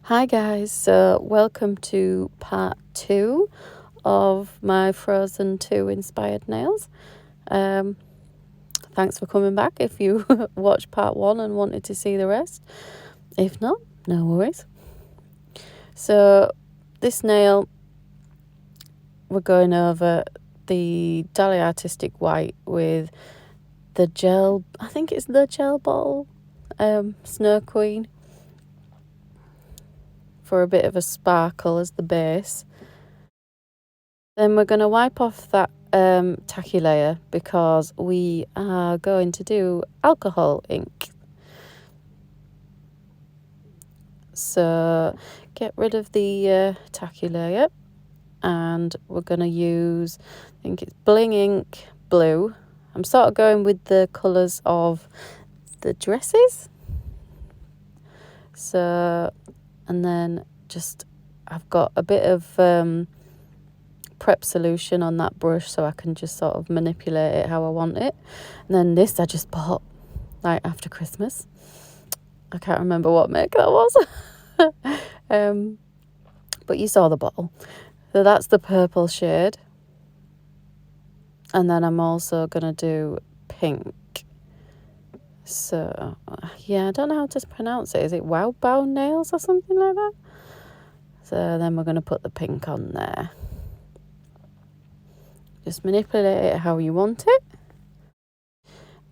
Hi guys, so welcome to part 2 of my Frozen 2 inspired nails. Um, Thanks for coming back if you watched part 1 and wanted to see the rest. If not, no worries. So this nail, we're going over the Dali Artistic White with the gel, I think it's the gel bottle, Snow Queen, for a bit of a sparkle as the base. Then we're going to wipe off that tacky layer because we are going to do alcohol ink. So get rid of the tacky layer, and we're going to use, I think it's Bling ink blue. I'm sort of going with the colours of the dresses. So, and then just, I've got a bit of prep solution on that brush so I can just sort of manipulate it how I want it. And then this I just bought like after Christmas. I can't remember what make that was. But you saw the bottle. So that's the purple shade. And then I'm also going to do pink. So, yeah, I don't know how to pronounce it. Is it Wow Bow Nails or something like that? So then we're going to put the pink on there. Just manipulate it how you want it.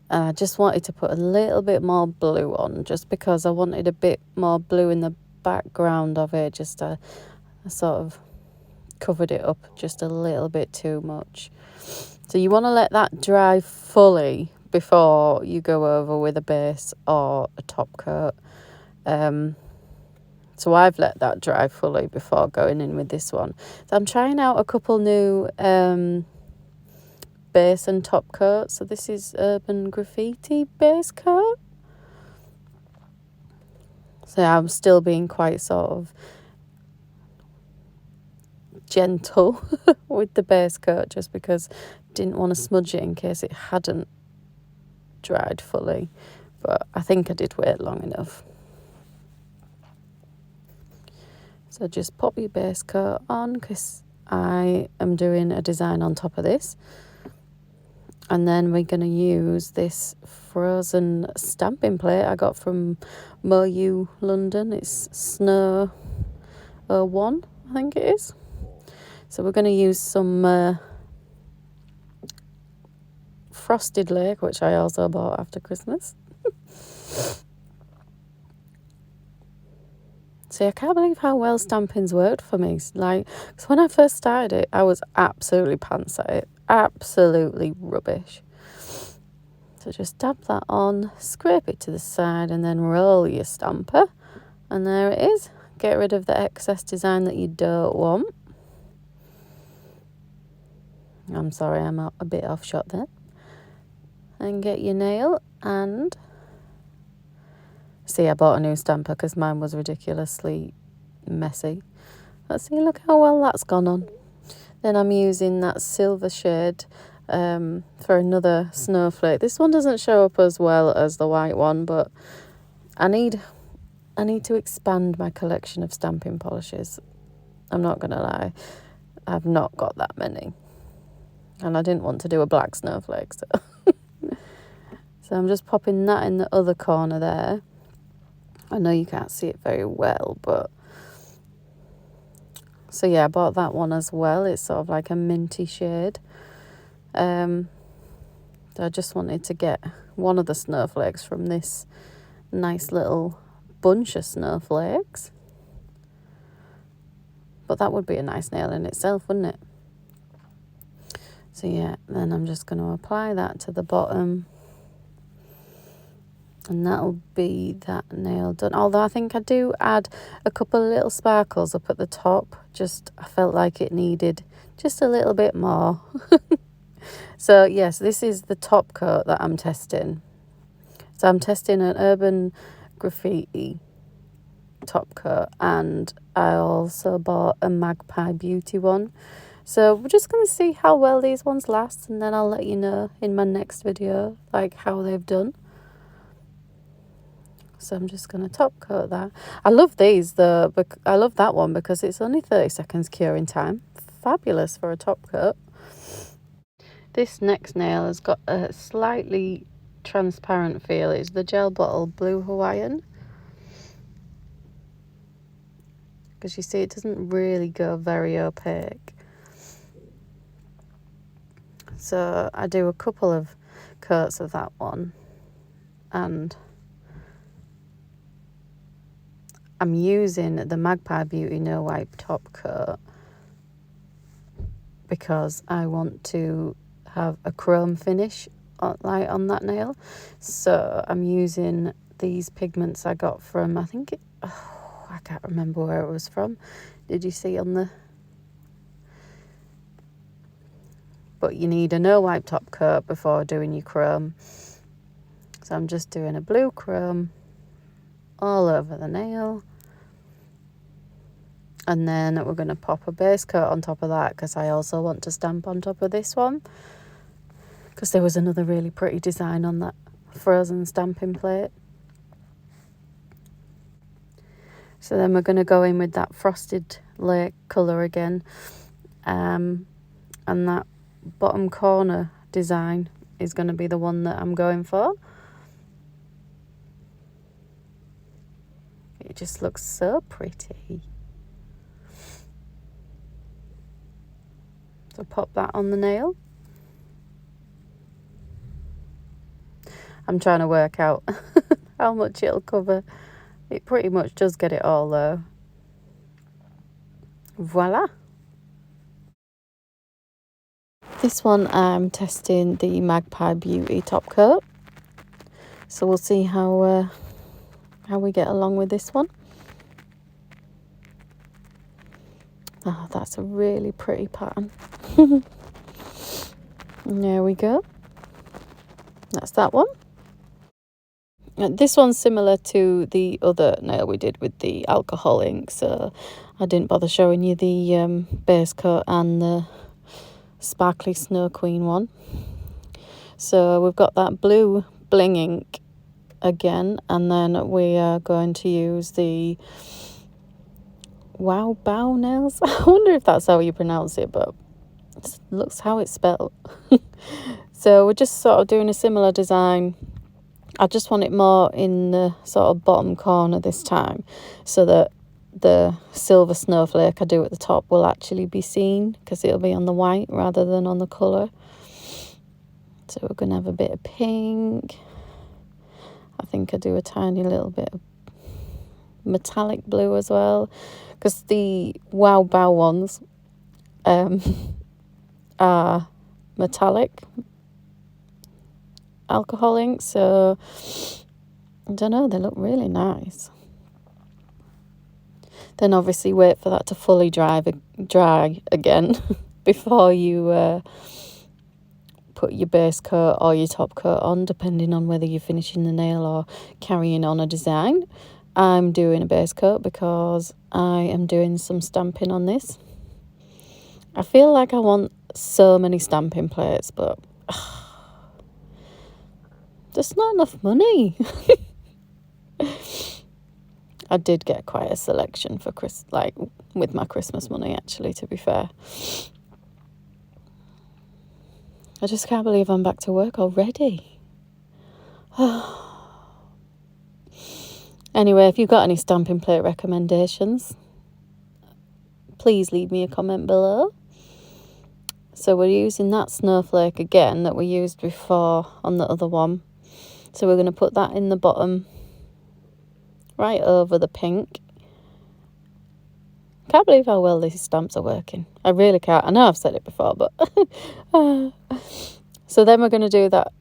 I just wanted to put a little bit more blue on, just because I wanted a bit more blue in the background of it. Just I sort of covered it up just a little bit too much. So you want to let that dry fully before you go over with a base or a top coat. So I've let that dry fully before going in with this one. So I'm trying out a couple new base and top coat. So this is Urban Graffiti base coat. So I'm still being quite sort of gentle with the base coat, just because I didn't want to smudge it in case it hadn't dried fully. But I think I did wait long enough. So just pop your base coat on, because I am doing a design on top of this. And then we're going to use this frozen stamping plate I got from MoYou London. It's Snow 01, I think it is. So we're going to use some Frosted Lake, which I also bought after Christmas. See, I can't believe how well stamping's worked for me. Like, cause when I first started it, I was absolutely pants at it. Absolutely rubbish. So just dab that on, scrape it to the side, and then roll your stamper. And there it is. Get rid of the excess design that you don't want. I'm sorry, I'm a bit off shot there. And get your nail and... See, I bought a new stamper because mine was ridiculously messy. Let's see, look how well that's gone on. Then I'm using that silver shade for another snowflake. This one doesn't show up as well as the white one, but I need to expand my collection of stamping polishes. I'm not going to lie. I've not got that many. And I didn't want to do a black snowflake. So, so I'm just popping that in the other corner there. I know you can't see it very well, but... So yeah, I bought that one as well. It's sort of like a minty shade. So I just wanted to get one of the snowflakes from this nice little bunch of snowflakes. But that would be a nice nail in itself, wouldn't it? So yeah, then I'm just going to apply that to the bottom. And that'll be that nail done. Although I think I do add a couple of little sparkles up at the top. Just, I felt like it needed just a little bit more. So yes, this is the top coat that I'm testing. So I'm testing an Urban Graffiti top coat. And I also bought a Magpie Beauty one. So we're just going to see how well these ones last. And then I'll let you know in my next video, like, how they've done. So I'm just going to top coat that. I love these though. I love that one because it's only 30 seconds curing time. Fabulous for a top coat. This next nail has got a slightly transparent feel. It's the Gel Bottle Blue Hawaiian. Because you see it doesn't really go very opaque. So I do a couple of coats of that one. And I'm using the Magpie Beauty No Wipe top coat because I want to have a chrome finish on that nail. So I'm using these pigments I got from, I can't remember where it was from. Did you see on the... But you need a no wipe top coat before doing your chrome. So I'm just doing a blue chrome all over the nail. And then we're going to pop a base coat on top of that because I also want to stamp on top of this one. Because there was another really pretty design on that frozen stamping plate. So then we're going to go in with that Frosted Lake colour again. And that bottom corner design is going to be the one that I'm going for. It just looks so pretty. So pop that on the nail. I'm trying to work out how much it'll cover. It pretty much does get it all though. Voila. This one I'm testing the Magpie Beauty top coat. So we'll see how we get along with this one. Oh, that's a really pretty pattern. There we go. That's that one. This one's similar to the other nail we did with the alcohol ink, so I didn't bother showing you the base coat and the sparkly Snow Queen one. So we've got that blue Bling ink again, and then we are going to use the Wow Bow nails. I wonder if that's how you pronounce it, but it looks how it's spelled. So we're just sort of doing a similar design. I just want it more in the sort of bottom corner this time, so that the silver snowflake I do at the top will actually be seen, because it'll be on the white rather than on the colour. So we're going to have a bit of pink. I think I do a tiny little bit of metallic blue as well, because the Wow Bow ones are metallic alcohol ink, so I don't know, they look really nice. Then obviously wait for that to fully dry again before you put your base coat or your top coat on, depending on whether you're finishing the nail or carrying on a design. I'm doing a base coat because I am doing some stamping on this. I feel like I want so many stamping plates, but there's not enough money. I did get quite a selection for with my Christmas money, actually, to be fair. I just can't believe I'm back to work already. Anyway, if you've got any stamping plate recommendations, please leave me a comment below. So we're using that snowflake again that we used before on the other one. So we're going to put that in the bottom, right over the pink. Can't believe how well these stamps are working. I really can't. I know I've said it before, but... So then we're going to do that.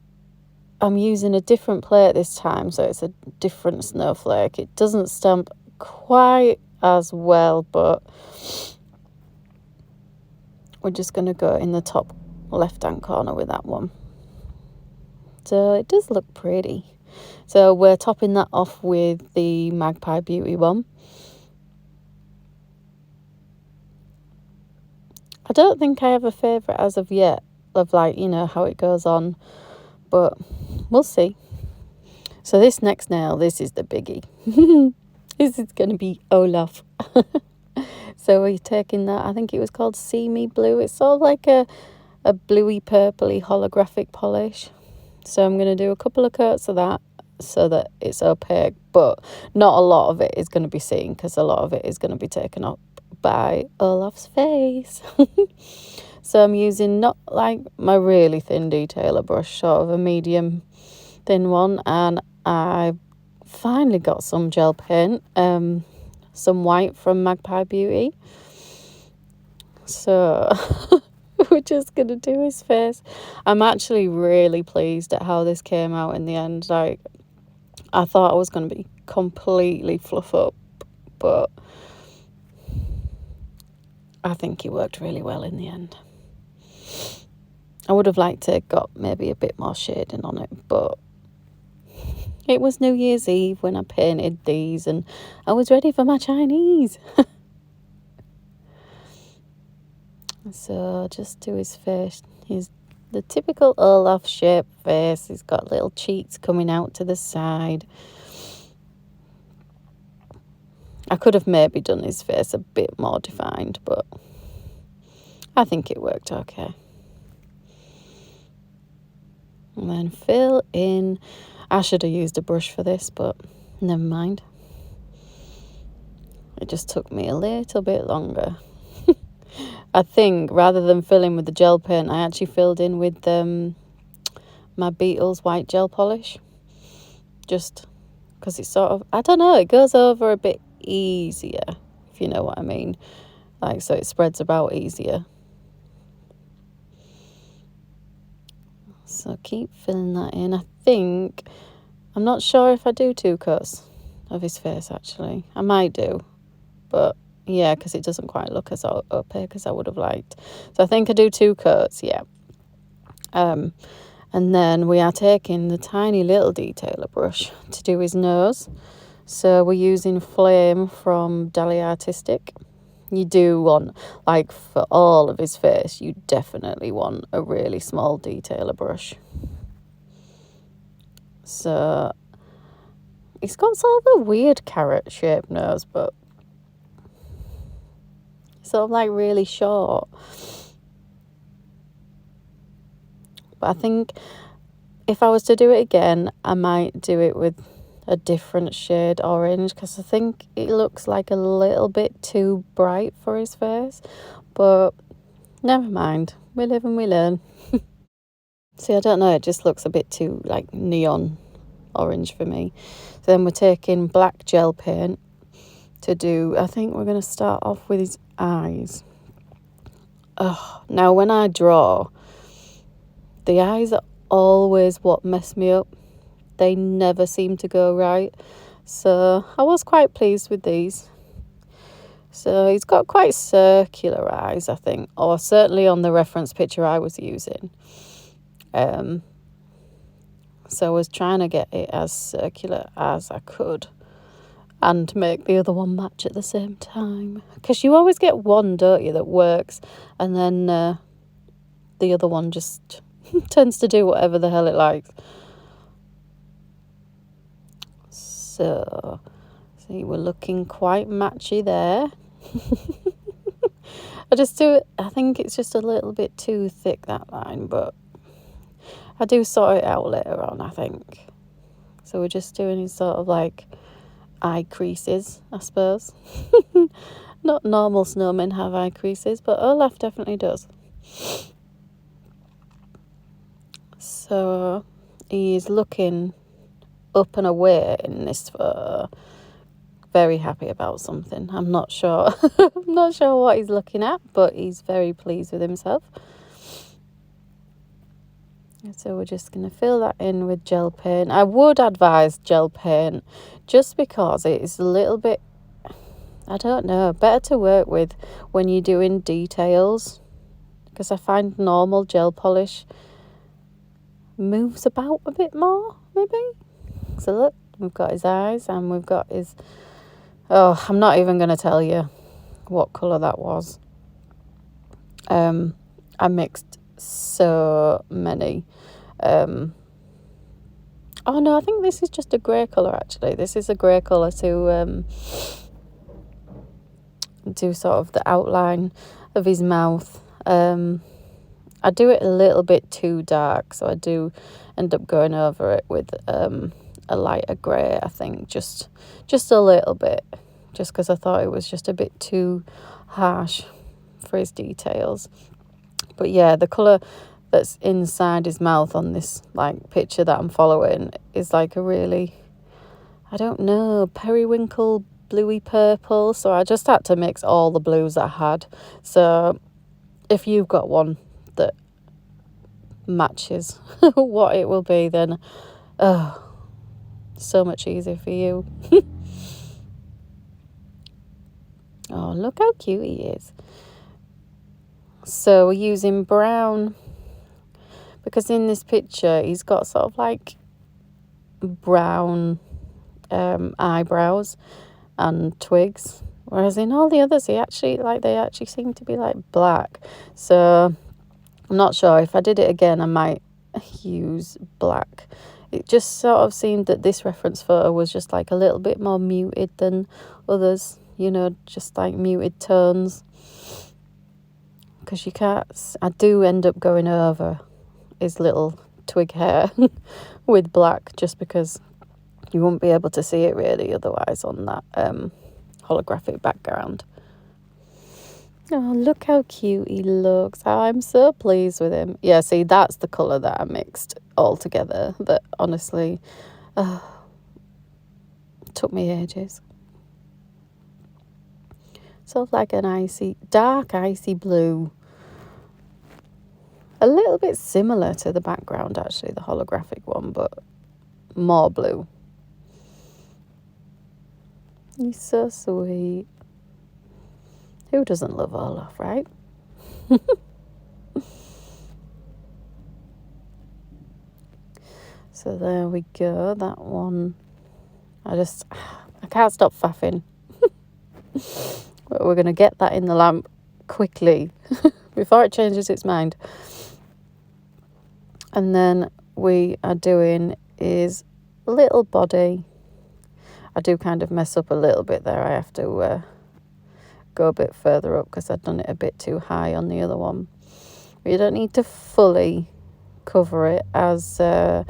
I'm using a different plate this time, so it's a different snowflake. It doesn't stamp quite as well, but we're just going to go in the top left-hand corner with that one. So it does look pretty. So we're topping that off with the Magpie Beauty one. I don't think I have a favourite as of yet of how it goes on, but we'll see. So this next nail, this is the biggie. This is going to be Olaf. So we're taking that, I think it was called See Me Blue. It's sort of like a bluey purpley holographic polish. So I'm going to do a couple of coats of that so that it's opaque, but not a lot of it is going to be seen because a lot of it is going to be taken up by Olaf's face. So I'm using not like my really thin detailer brush, sort of a medium thin one, and I finally got some gel paint, some white from Magpie Beauty. So we're just gonna do his face. I'm actually really pleased at how this came out in the end. Like, I thought I was gonna be completely fluff up, but I think it worked really well in the end. I would have liked to have got maybe a bit more shading on it, but it was New Year's Eve when I painted these and I was ready for my Chinese. So just do his face. He's the typical Olaf shape face. He's got little cheeks coming out to the side. I could have maybe done his face a bit more defined, but I think it worked okay. And then fill in. I should have used a brush for this, but never mind. It just took me a little bit longer. I think rather than filling with the gel paint, I actually filled in with my Beetles white gel polish. Just because it's sort of, I don't know, it goes over a bit easier, if you know what I mean. Like, so it spreads about easier. So keep filling that in. I think, I'm not sure if I do 2 coats of his face actually. I might do, but yeah, because it doesn't quite look as opaque as I would have liked. So I think I do 2 coats, yeah. And then we are taking the tiny little detailer brush to do his nose. So we're using Flame from Dali Artistic. You do want, like for all of his face, you definitely want a really small detailer brush. So he's got sort of a weird carrot shaped nose, but sort of like really short. But I think if I was to do it again, I might do it with a different shade orange because I think it looks like a little bit too bright for his face. But never mind, we live and we learn. See, I don't know, it just looks a bit too like neon orange for me. So then we're taking black gel paint to do, I think we're going to start off with his eyes. Now when I draw, the eyes are always what mess me up. They never seem to go right. So I was quite pleased with these. So he's got quite circular eyes, I think, or certainly on the reference picture I was using. So I was trying to get it as circular as I could and make the other one match at the same time. Because you always get one, don't you, that works, and then the other one just tends to do whatever the hell it likes. So, see, we're looking quite matchy there. I just do it, I think it's just a little bit too thick, that line, but I do sort it out later on, I think. So we're just doing these sort of like eye creases, I suppose. Not normal snowmen have eye creases, but Olaf definitely does. So he's looking up and away in this photo. Very happy about something. I'm not sure. I'm not sure what he's looking at, but he's very pleased with himself. So we're just going to fill that in with gel paint. I would advise gel paint just because it is a little bit, I don't know, better to work with when you're doing details, because I find normal gel polish moves about a bit more, maybe. So look, we've got his eyes and we've got his, I'm not even going to tell you what colour that was. I mixed so many. Oh no, I think this is just a grey colour actually. This is a grey colour to do sort of the outline of his mouth. I do it a little bit too dark, so I do end up going over it with a lighter grey, I think, just a little bit, just because I thought it was just a bit too harsh for his details. But yeah, the colour that's inside his mouth on this like picture that I'm following is like a really, I don't know, periwinkle bluey purple, so I just had to mix all the blues I had. So if you've got one that matches what it will be, then so much easier for you. Oh, look how cute he is. So we're using brown because in this picture he's got sort of like brown eyebrows and twigs, whereas in all the others they actually seem to be like black. So I'm not sure. If I did it again I might use black. It just sort of seemed that this reference photo was just like a little bit more muted than others, you know, just like muted tones, because you can't, I do end up going over his little twig hair with black, just because you won't be able to see it really otherwise on that holographic background. Oh, look how cute he looks. I'm so pleased with him. Yeah, see, that's the colour that I mixed all together. That honestly took me ages. Sort of like an dark icy blue. A little bit similar to the background, actually, the holographic one, but more blue. He's so sweet. Who doesn't love Olaf, right? So there we go, that one. I can't stop faffing. But we're going to get that in the lamp quickly before it changes its mind. And then we are doing his little body. I do kind of mess up a little bit there. I have to go a bit further up because I've done it a bit too high on the other one. But you don't need to fully cover it, as there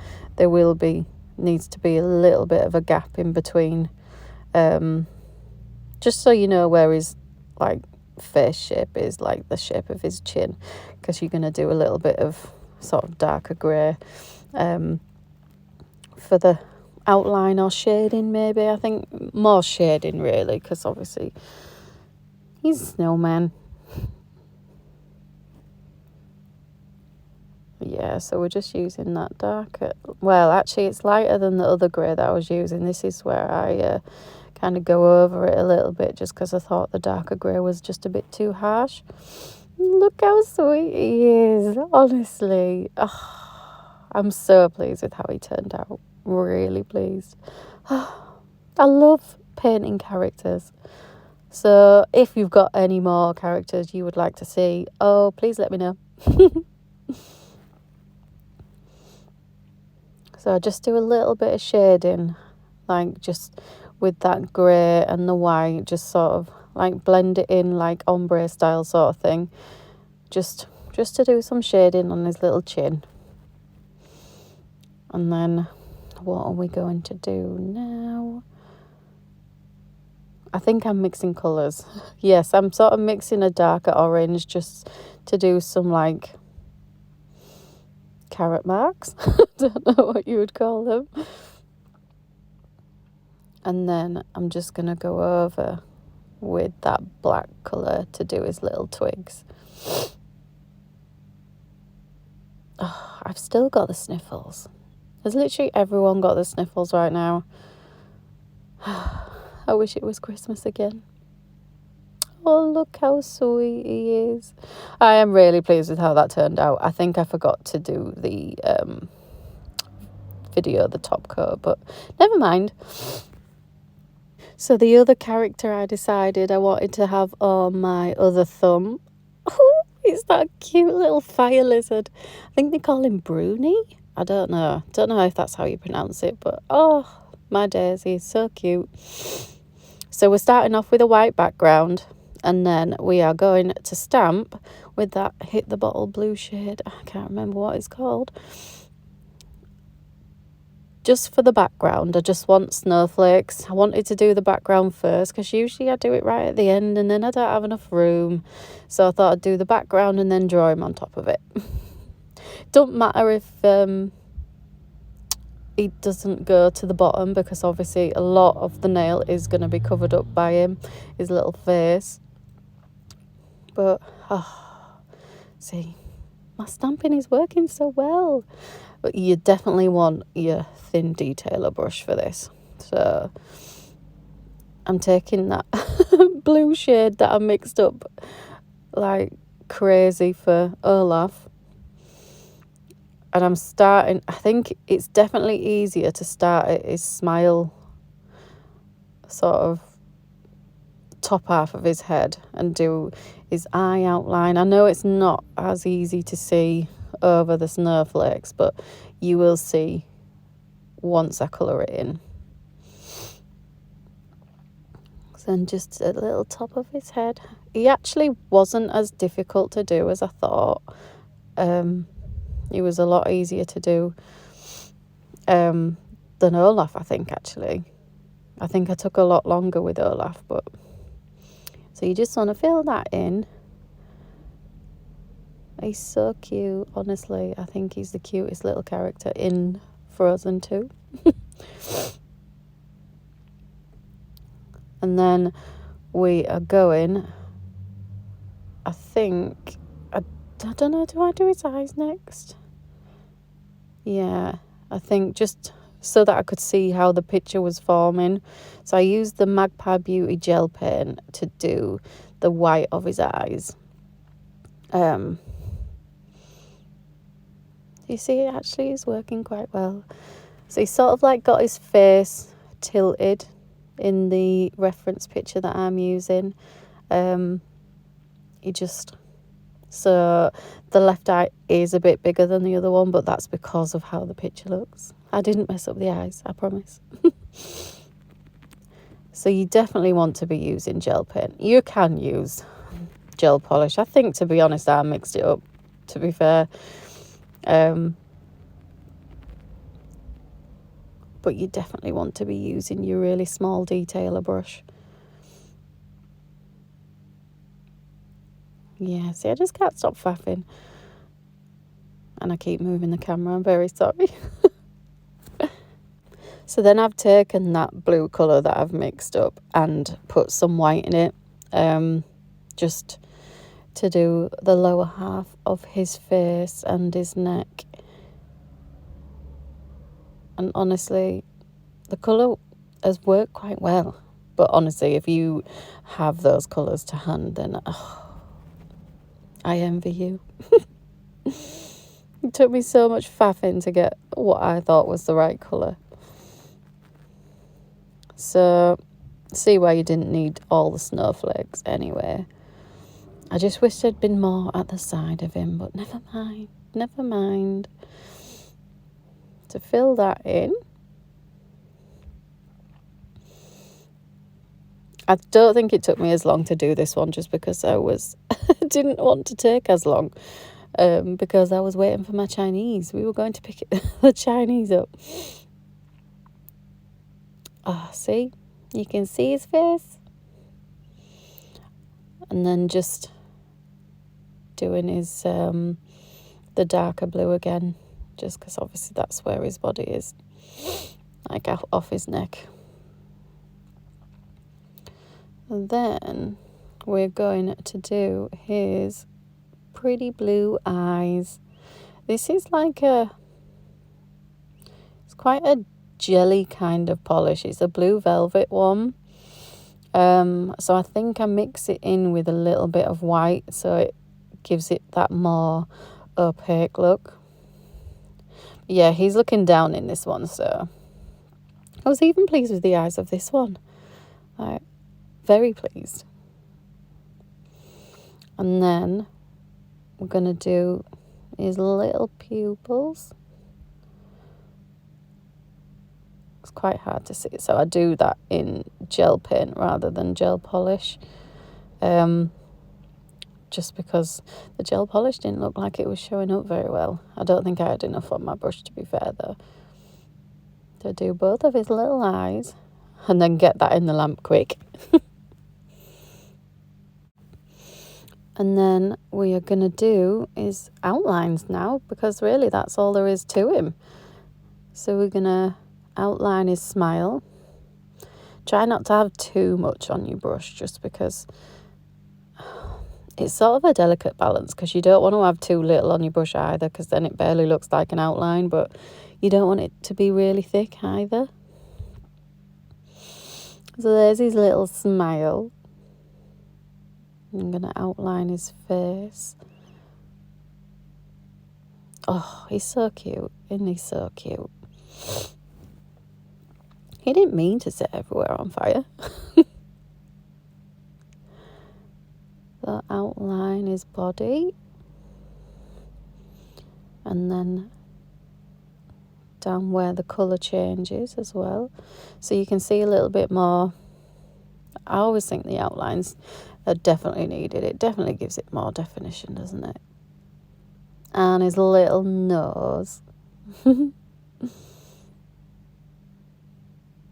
needs to be a little bit of a gap in between, just so you know where his like face shape is, like the shape of his chin, because you're going to do a little bit of sort of darker grey for the outline or shading. Maybe I think more shading really, because obviously he's a snowman. Yeah, so we're just using that darker. Well, actually, it's lighter than the other grey that I was using. This is where I kind of go over it a little bit, just because I thought the darker grey was just a bit too harsh. Look how sweet he is, honestly. Oh, I'm so pleased with how he turned out. Really pleased. I love painting characters. So if you've got any more characters you would like to see, please let me know. So I just do a little bit of shading, like just with that grey and the white, just sort of like blend it in like ombre style sort of thing. Just to do some shading on his little chin. And then what are we going to do now? I think I'm mixing colours. Yes, I'm sort of mixing a darker orange just to do some like carrot marks. Don't know what you would call them. And then I'm just going to go over with that black colour to do his little twigs. Oh, I've still got the sniffles. Has literally everyone got the sniffles right now? I wish it was Christmas again. Oh, look how sweet he is. I am really pleased with how that turned out. I think I forgot to do the video, the top coat, but never mind. So the other character I decided I wanted to have on my other thumb. Oh, it's that cute little fire lizard. I think they call him Bruni. I don't know if that's how you pronounce it, but oh, my days, he's so cute. So we're starting off with a white background, and then we are going to stamp with that Hit the Bottle blue shade. I can't remember what it's called. Just for the background, I just want snowflakes. I wanted to do the background first because usually I do it right at the end and then I don't have enough room. So I thought I'd do the background and then draw him on top of it. Don't matter if he doesn't go to the bottom, because obviously a lot of the nail is going to be covered up by him, his little face. But, see, my stamping is working so well. But you definitely want your thin detailer brush for this. So I'm taking that blue shade that I mixed up like crazy for Olaf. And I'm starting, I think it's definitely easier to start at his smile, sort of top half of his head, and do his eye outline. I know it's not as easy to see over the snowflakes, but you will see once I colour it in. Then just a little top of his head. He actually wasn't as difficult to do as I thought. He was a lot easier to do than Olaf, I think, actually. I think I took a lot longer with Olaf, but so you just want to fill that in. He's so cute, honestly. I think he's the cutest little character in Frozen 2. And then we are going, I think, I don't know, do I do his eyes next? Yeah, I think just so that I could see how the picture was forming. So I used the Magpie Beauty gel pen to do the white of his eyes. You see, it actually is working quite well. So he sort of like got his face tilted in the reference picture that I'm using. So the left eye is a bit bigger than the other one, but that's because of how the picture looks. I didn't mess up the eyes, I promise. So you definitely want to be using gel pen. You can use gel polish. I think, to be honest, I mixed it up, to be fair. But you definitely want to be using your really small detailer brush. Yeah, see, I just can't stop faffing. And I keep moving the camera, I'm very sorry. So then I've taken that blue colour that I've mixed up and put some white in it, just to do the lower half of his face and his neck. And honestly, the colour has worked quite well. But honestly, if you have those colours to hand, then I envy you. It took me so much faffing to get what I thought was the right colour. So, see why you didn't need all the snowflakes anyway. I just wish there'd been more at the side of him, but never mind. To fill that in, I don't think it took me as long to do this one, just because I didn't want to take as long, because I was waiting for my Chinese. We were going to pick the Chinese up. See? You can see his face. And then just doing his, the darker blue again, just because obviously that's where his body is, like off his neck. And then we're going to do his pretty blue eyes. This is like it's quite a jelly kind of polish. It's a blue velvet one. So I think I mix it in with a little bit of white, so it gives it that more opaque look. Yeah, he's looking down in this one, so I was even pleased with the eyes of this one. Like, very pleased. And then we're going to do his little pupils. It's quite hard to see. So I do that in gel paint rather than gel polish. Just because the gel polish didn't look like it was showing up very well. I don't think I had enough on my brush, to be fair, though. To do both of his little eyes and then get that in the lamp quick. And then we are going to do is outlines now, because really that's all there is to him. So we're going to outline his smile. Try not to have too much on your brush, just because it's sort of a delicate balance, because you don't want to have too little on your brush either, because then it barely looks like an outline, but you don't want it to be really thick either. So there's his little smile. I'm going to outline his face. Oh, he's so cute. Isn't he so cute? He didn't mean to set everywhere on fire. So outline his body. And then down where the colour changes as well. So you can see a little bit more. I always think the outlines are definitely needed. It definitely gives it more definition, doesn't it? And his little nose.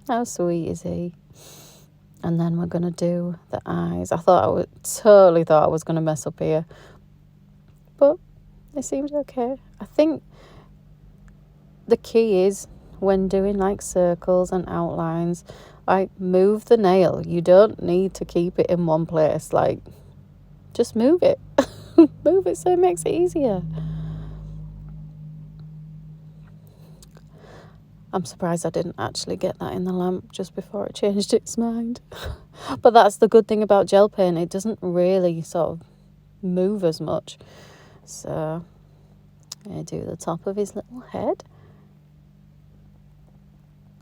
How sweet is he? And then we're going to do the eyes. Totally thought I was going to mess up here. But it seemed okay. I think the key is, when doing like circles and outlines, like, move the nail. You don't need to keep it in one place. Like, just move it. Move it so it makes it easier. I'm surprised I didn't actually get that in the lamp just before it changed its mind. But that's the good thing about gel paint. It doesn't really sort of move as much. So I do the top of his little head.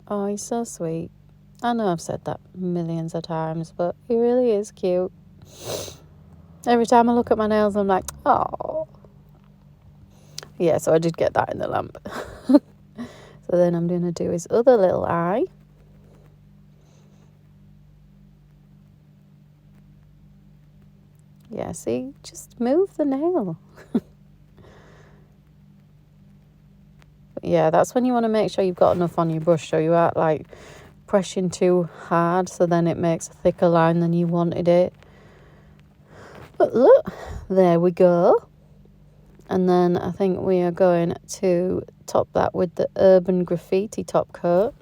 Oh, he's so sweet. I know I've said that millions of times, but he really is cute. Every time I look at my nails, I'm like, oh. Yeah, so I did get that in the lamp. So then I'm going to do his other little eye. Yeah, see? Just move the nail. Yeah, that's when you want to make sure you've got enough on your brush, so you aren't like pressing too hard, so then it makes a thicker line than you wanted it. But look, there we go. And then I think we are going to top that with the Urban Graffiti top coat.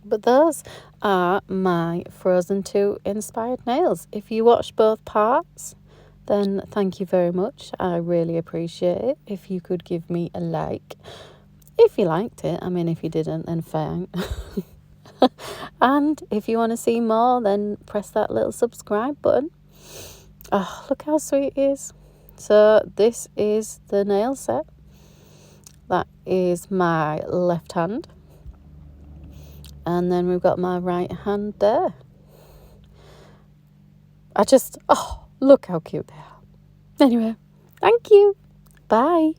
But those are my Frozen 2 inspired nails. If you watched both parts, then thank you very much. I really appreciate it. If you could give me a like. If you liked it. I mean, if you didn't, then fine. And if you want to see more, then press that little subscribe button. Oh, look how sweet he is. So this is the nail set. That is my left hand. And then we've got my right hand there. Look how cute they are. Anyway, thank you. Bye.